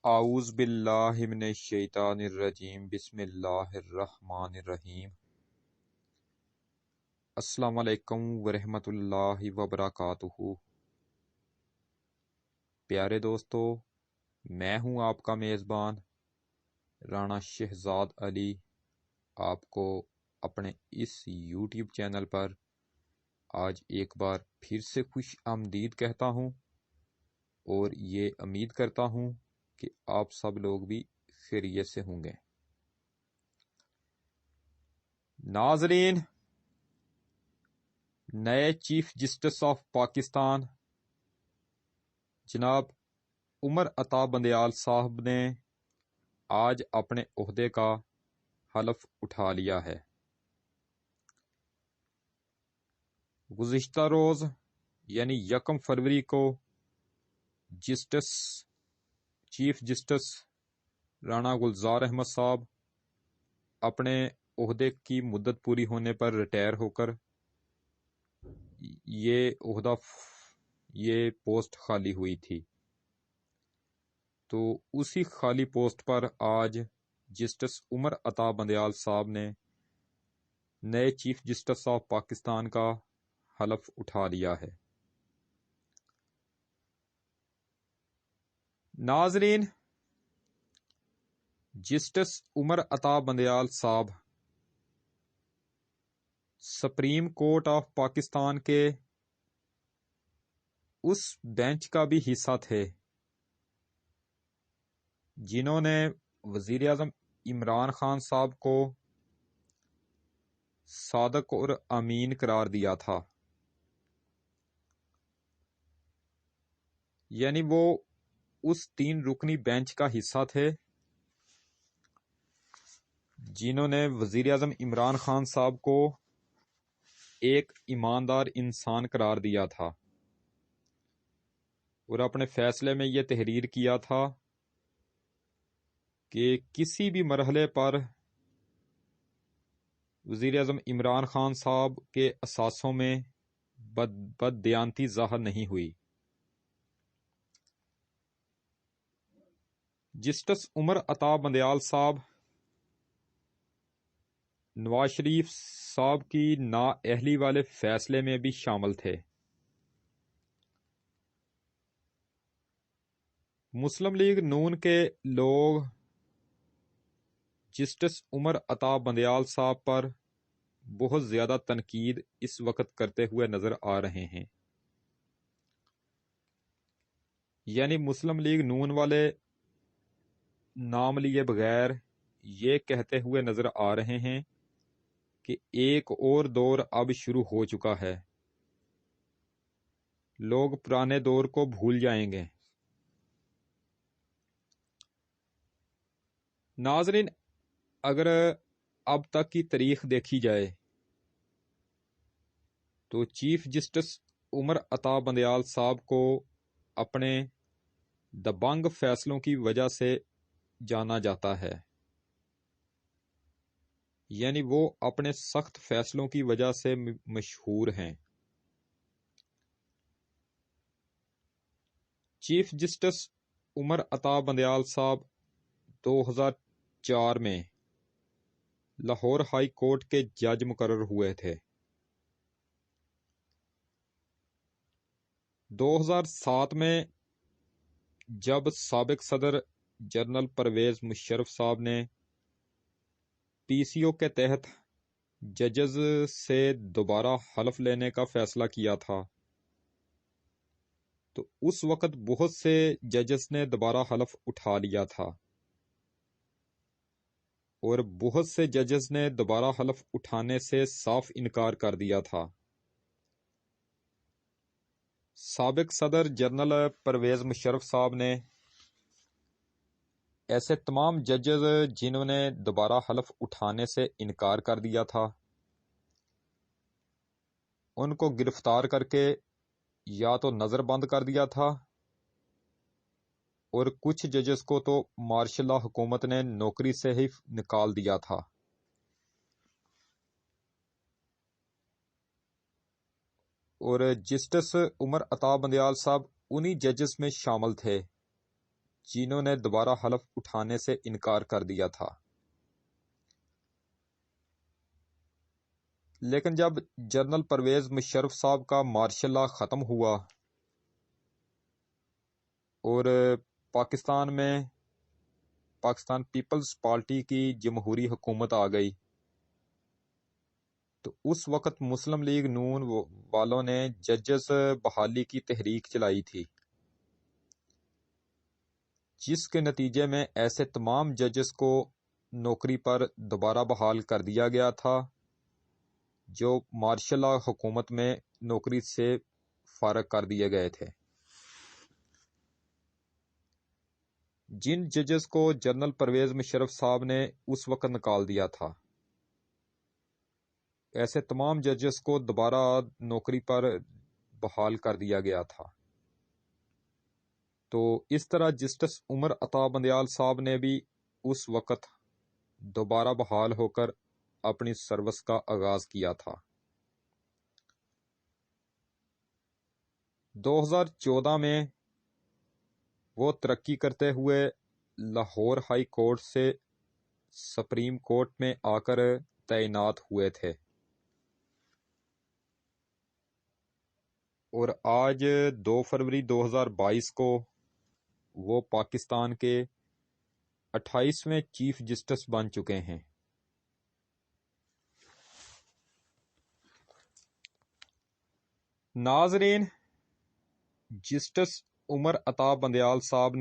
اعوذ باللہ من الشیطان الرجیم بسم اللہ الرحمن الرحیم۔ السلام علیکم ورحمۃ اللہ وبرکاتہ۔ پیارے دوستو، میں ہوں آپ کا میزبان رانا شہزاد علی، آپ کو اپنے اس یوٹیوب چینل پر آج ایک بار پھر سے خوش آمدید کہتا ہوں، اور یہ امید کرتا ہوں کہ آپ سب لوگ بھی خیریت سے ہوں گے۔ ناظرین، نئے چیف جسٹس آف پاکستان جناب عمر عطا بندیال صاحب نے آج اپنے عہدے کا حلف اٹھا لیا ہے۔ گزشتہ روز یعنی 1 فروری کو چیف جسٹس رانا گلزار احمد صاحب اپنے عہدے کی مدت پوری ہونے پر ریٹائر ہو کر یہ پوسٹ خالی ہوئی تھی، تو اسی خالی پوسٹ پر آج جسٹس عمر عطا بندیال صاحب نے نئے چیف جسٹس آف پاکستان کا حلف اٹھا لیا ہے۔ ناظرین، جسٹس عمر عطا بندیال صاحب سپریم کورٹ آف پاکستان کے اس بینچ کا بھی حصہ تھے جنہوں نے وزیر اعظم عمران خان صاحب کو صادق اور امین قرار دیا تھا، یعنی وہ اس 3 رکنی بینچ کا حصہ تھے جنہوں نے وزیر اعظم عمران خان صاحب کو ایک ایماندار انسان قرار دیا تھا، اور اپنے فیصلے میں یہ تحریر کیا تھا کہ کسی بھی مرحلے پر وزیر اعظم عمران خان صاحب کے اثاثوں میں بددیانتی ظاہر نہیں ہوئی۔ جسٹس عمر عطا بندیال صاحب نواز شریف صاحب کی نااہلی والے فیصلے میں بھی شامل تھے۔ مسلم لیگ نون کے لوگ جسٹس عمر عطا بندیال صاحب پر بہت زیادہ تنقید اس وقت کرتے ہوئے نظر آ رہے ہیں، یعنی مسلم لیگ نون والے نام لیے بغیر یہ کہتے ہوئے نظر آ رہے ہیں کہ ایک اور دور اب شروع ہو چکا ہے، لوگ پرانے دور کو بھول جائیں گے۔ ناظرین، اگر اب تک کی تاریخ دیکھی جائے تو چیف جسٹس عمر عطا بندیال صاحب کو اپنے دبنگ فیصلوں کی وجہ سے جانا جاتا ہے، یعنی وہ اپنے سخت فیصلوں کی وجہ سے مشہور ہیں۔ چیف جسٹس عمر عطا بندیال صاحب 2004 میں لاہور ہائی کورٹ کے جج مقرر ہوئے تھے۔ 2007 میں جب سابق صدر جنرل پرویز مشرف صاحب نے پی سی او کے تحت ججز سے دوبارہ حلف لینے کا فیصلہ کیا تھا، تو اس وقت بہت سے ججز نے دوبارہ حلف اٹھا لیا تھا، اور بہت سے ججز نے دوبارہ حلف اٹھانے سے صاف انکار کر دیا تھا۔ سابق صدر جنرل پرویز مشرف صاحب نے ایسے تمام ججز جنہوں نے دوبارہ حلف اٹھانے سے انکار کر دیا تھا، ان کو گرفتار کر کے یا تو نظر بند کر دیا تھا، اور کچھ ججز کو تو مارشل لا حکومت نے نوکری سے ہی نکال دیا تھا۔ اور جسٹس عمر عطا بندیال صاحب انہی ججز میں شامل تھے جنہوں نے دوبارہ حلف اٹھانے سے انکار کر دیا تھا۔ لیکن جب جنرل پرویز مشرف صاحب کا مارشل لا ختم ہوا اور پاکستان میں پاکستان پیپلز پارٹی کی جمہوری حکومت آ گئی، تو اس وقت مسلم لیگ نون والوں نے ججز بحالی کی تحریک چلائی تھی، جس کے نتیجے میں ایسے تمام ججز کو نوکری پر دوبارہ بحال کر دیا گیا تھا جو مارشل لا حکومت میں نوکری سے فارغ کر دیے گئے تھے۔ جن ججز کو جنرل پرویز مشرف صاحب نے اس وقت نکال دیا تھا، ایسے تمام ججز کو دوبارہ نوکری پر بحال کر دیا گیا تھا۔ تو اس طرح جسٹس عمر عطا بندیال صاحب نے بھی اس وقت دوبارہ بحال ہو کر اپنی سروس کا آغاز کیا تھا۔ 2014 میں وہ ترقی کرتے ہوئے لاہور ہائی کورٹ سے سپریم کورٹ میں آ کر تعینات ہوئے تھے، اور آج 2 فروری 2022 کو وہ پاکستان کے 28ویں چیف جسٹس بن چکے ہیں۔ ناظرین، جسٹس عمر عطا بندیال صاحب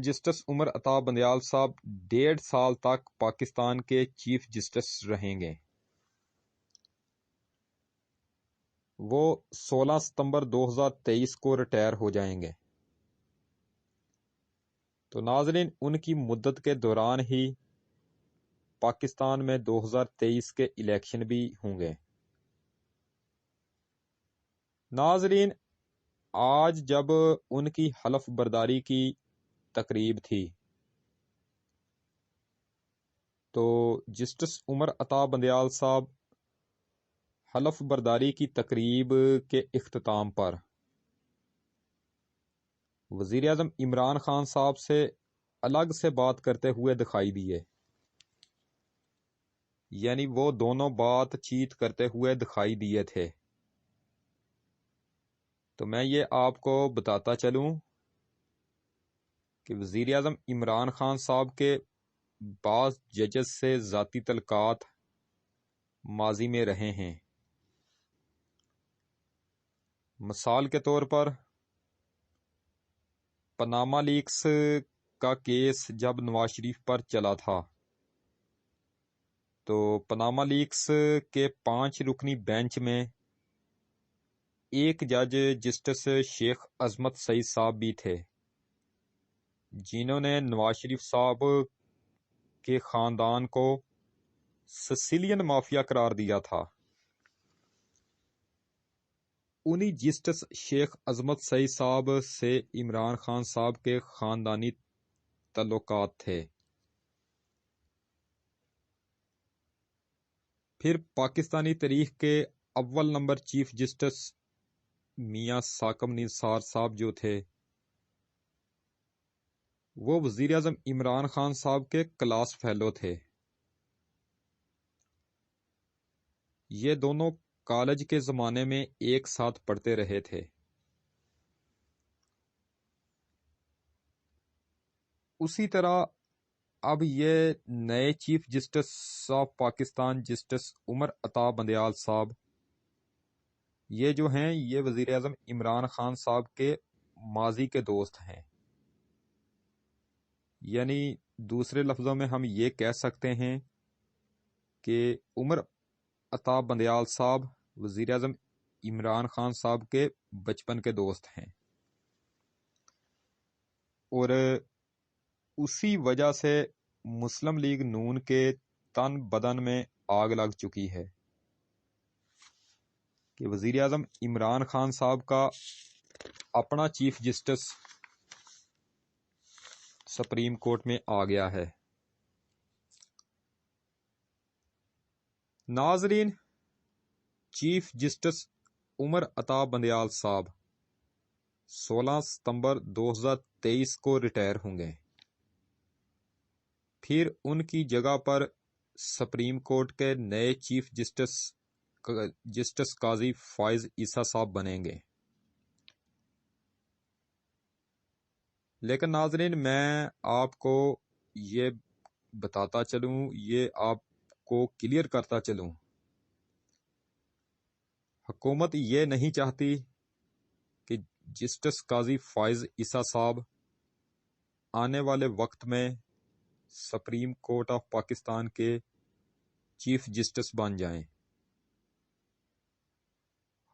جسٹس عمر عطا بندیال صاحب 1.5 سال تک پاکستان کے چیف جسٹس رہیں گے۔ وہ 16 ستمبر 2023 کو ریٹائر ہو جائیں گے۔ تو ناظرین، ان کی مدت کے دوران ہی پاکستان میں 2023 کے الیکشن بھی ہوں گے۔ ناظرین، آج جب ان کی حلف برداری کی تقریب تھی تو جسٹس عمر عطا بندیال صاحب حلف برداری کی تقریب کے اختتام پر وزیر اعظم عمران خان صاحب سے الگ سے بات کرتے ہوئے دکھائی دیے، یعنی وہ دونوں بات چیت کرتے ہوئے دکھائی دیے تھے۔ تو میں یہ آپ کو بتاتا چلوں کہ وزیر اعظم عمران خان صاحب کے بعض ججز سے ذاتی تعلقات ماضی میں رہے ہیں۔ مثال کے طور پر پاناما لیکس کا کیس جب نواز شریف پر چلا تھا تو پاناما لیکس کے 5 رکنی بینچ میں ایک جج جسٹس شیخ عظمت سعید صاحب بھی تھے، جنہوں نے نواز شریف صاحب کے خاندان کو سسیلین مافیا قرار دیا تھا۔ انہی جسٹس شیخ عظمت سعید صاحب سے عمران خان صاحب کے خاندانی تعلقات تھے۔ پھر پاکستانی تاریخ کے اول نمبر چیف جسٹس میاں ثاقب نثار صاحب جو تھے، وہ وزیر اعظم عمران خان صاحب کے کلاس فیلو تھے۔ یہ دونوں کالج کے زمانے میں ایک ساتھ پڑھتے رہے تھے۔ اسی طرح اب یہ نئے chief justice of Pakistan justice Umar Ata Bandial صاحب، یہ جو ہیں یہ وزیر اعظم عمران خان صاحب کے ماضی کے دوست ہیں۔ یعنی دوسرے لفظوں میں ہم یہ کہہ سکتے ہیں کہ عمر عطا بندیال صاحب وزیر اعظم عمران خان صاحب کے بچپن کے دوست ہیں، اور اسی وجہ سے مسلم لیگ نون کے تن بدن میں آگ لگ چکی ہے کہ وزیر اعظم عمران خان صاحب کا اپنا چیف جسٹس سپریم کورٹ میں آ گیا ہے۔ ناظرین، چیف جسٹس عمر عطا بندیال صاحب 16 ستمبر 2023 کو ریٹائر ہوں گے۔ پھر ان کی جگہ پر سپریم کورٹ کے نئے چیف جسٹس قاضی فائز عیسیٰ صاحب بنیں گے۔ لیکن ناظرین، میں آپ کو یہ بتاتا چلوں، یہ آپ کو کلیئر کرتا چلوں، حکومت یہ نہیں چاہتی کہ جسٹس قاضی فائز عیسیٰ صاحب آنے والے وقت میں سپریم کورٹ آف پاکستان کے چیف جسٹس بن جائیں۔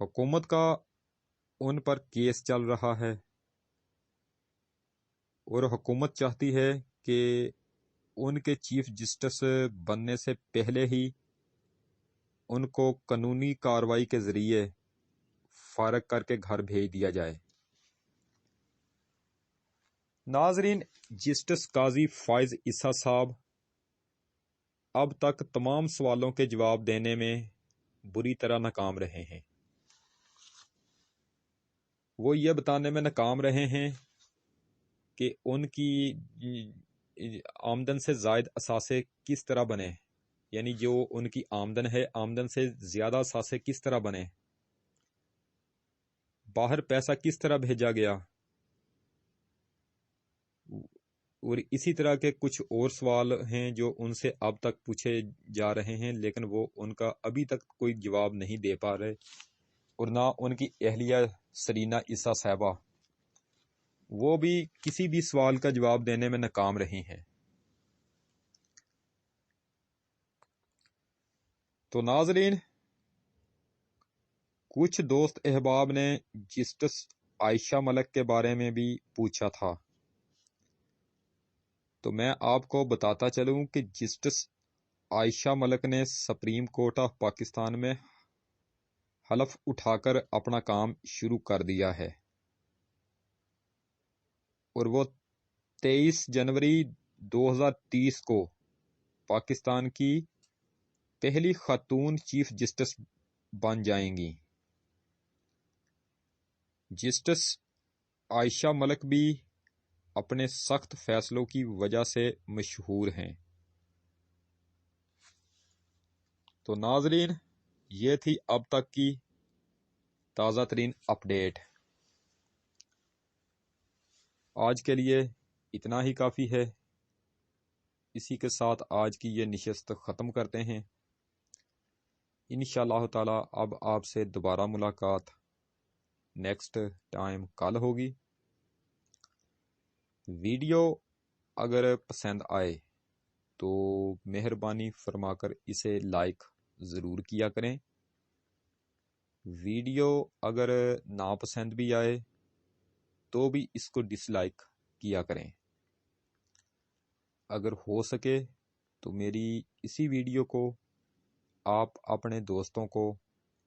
حکومت کا ان پر کیس چل رہا ہے اور حکومت چاہتی ہے کہ ان کے چیف جسٹس بننے سے پہلے ہی ان کو قانونی کارروائی کے ذریعے فارغ کر کے گھر بھیج دیا جائے۔ ناظرین، جسٹس قاضی فائز عیسیٰ صاحب اب تک تمام سوالوں کے جواب دینے میں بری طرح ناکام رہے ہیں۔ وہ یہ بتانے میں ناکام رہے ہیں کہ ان کی آمدن سے زائد اثاثے کس طرح بنے، یعنی جو ان کی آمدن ہے، آمدن سے زیادہ اثاثے کس طرح بنے، باہر پیسہ کس طرح بھیجا گیا، اور اسی طرح کے کچھ اور سوال ہیں جو ان سے اب تک پوچھے جا رہے ہیں، لیکن وہ ان کا ابھی تک کوئی جواب نہیں دے پا رہے، اور نہ ان کی اہلیہ سرینا عیسیٰ صاحبہ، وہ بھی کسی بھی سوال کا جواب دینے میں ناکام رہی ہیں۔ تو ناظرین، کچھ دوست احباب نے جسٹس عائشہ ملک کے بارے میں بھی پوچھا تھا، تو میں آپ کو بتاتا چلوں کہ جسٹس عائشہ ملک نے سپریم کورٹ آف پاکستان میں حلف اٹھا کر اپنا کام شروع کر دیا ہے، اور وہ 23 جنوری 2030 کو پاکستان کی پہلی خاتون چیف جسٹس بن جائیں گی۔ جسٹس عائشہ ملک بھی اپنے سخت فیصلوں کی وجہ سے مشہور ہیں۔ تو ناظرین، یہ تھی اب تک کی تازہ ترین اپڈیٹ۔ آج کے لیے اتنا ہی کافی ہے۔ اسی کے ساتھ آج کی یہ نشست ختم کرتے ہیں۔ انشاءاللہ تعالی اب آپ سے دوبارہ ملاقات نیکسٹ ٹائم کل ہوگی۔ ویڈیو اگر پسند آئے تو مہربانی فرما کر اسے لائک ضرور کیا کریں۔ ویڈیو اگر ناپسند بھی آئے تو بھی اس کو ڈس لائک کیا کریں۔ اگر ہو سکے تو میری اسی ویڈیو کو آپ اپنے دوستوں کو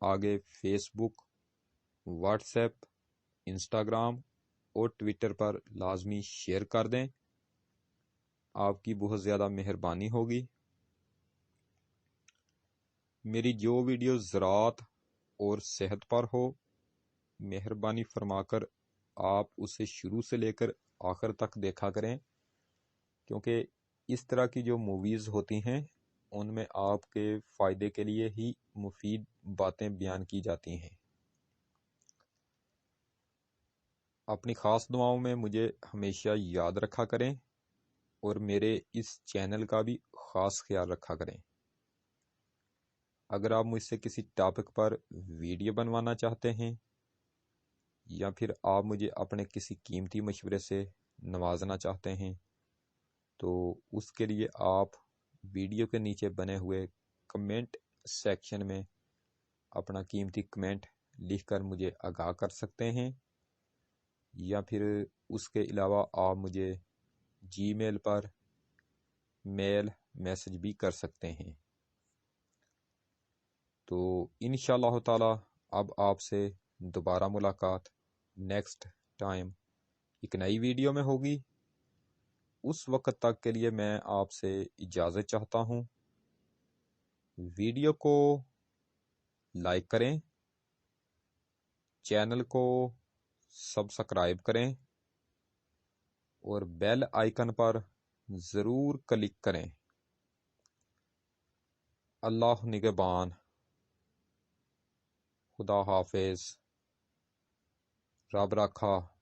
آگے فیس بک، واٹس ایپ، انسٹاگرام اور ٹویٹر پر لازمی شیئر کر دیں۔ آپ کی بہت زیادہ مہربانی ہوگی۔ میری جو ویڈیو زراعت اور صحت پر ہو، مہربانی فرما کر آپ اسے شروع سے لے کر آخر تک دیکھا کریں، کیونکہ اس طرح کی جو موویز ہوتی ہیں ان میں آپ کے فائدے کے لیے ہی مفید باتیں بیان کی جاتی ہیں۔ اپنی خاص دعاؤں میں مجھے ہمیشہ یاد رکھا کریں اور میرے اس چینل کا بھی خاص خیال رکھا کریں۔ اگر آپ مجھ سے کسی ٹاپک پر ویڈیو بنوانا چاہتے ہیں یا پھر آپ مجھے اپنے کسی قیمتی مشورے سے نوازنا چاہتے ہیں تو اس کے لیے آپ ویڈیو کے نیچے بنے ہوئے کمنٹ سیکشن میں اپنا قیمتی کمنٹ لکھ کر مجھے آگاہ کر سکتے ہیں، یا پھر اس کے علاوہ آپ مجھے جی میل پر میل میسج بھی کر سکتے ہیں۔ تو انشاءاللہ تعالی اب آپ سے دوبارہ ملاقات نیکسٹ ٹائم ایک نئی ویڈیو میں ہوگی۔ اس وقت تک کے لیے میں آپ سے اجازت چاہتا ہوں۔ ویڈیو کو لائک کریں، چینل کو سبسکرائب کریں اور بیل آئیکن پر ضرور کلک کریں۔ اللہ نگہبان۔ خدا حافظ۔ رب راکھا۔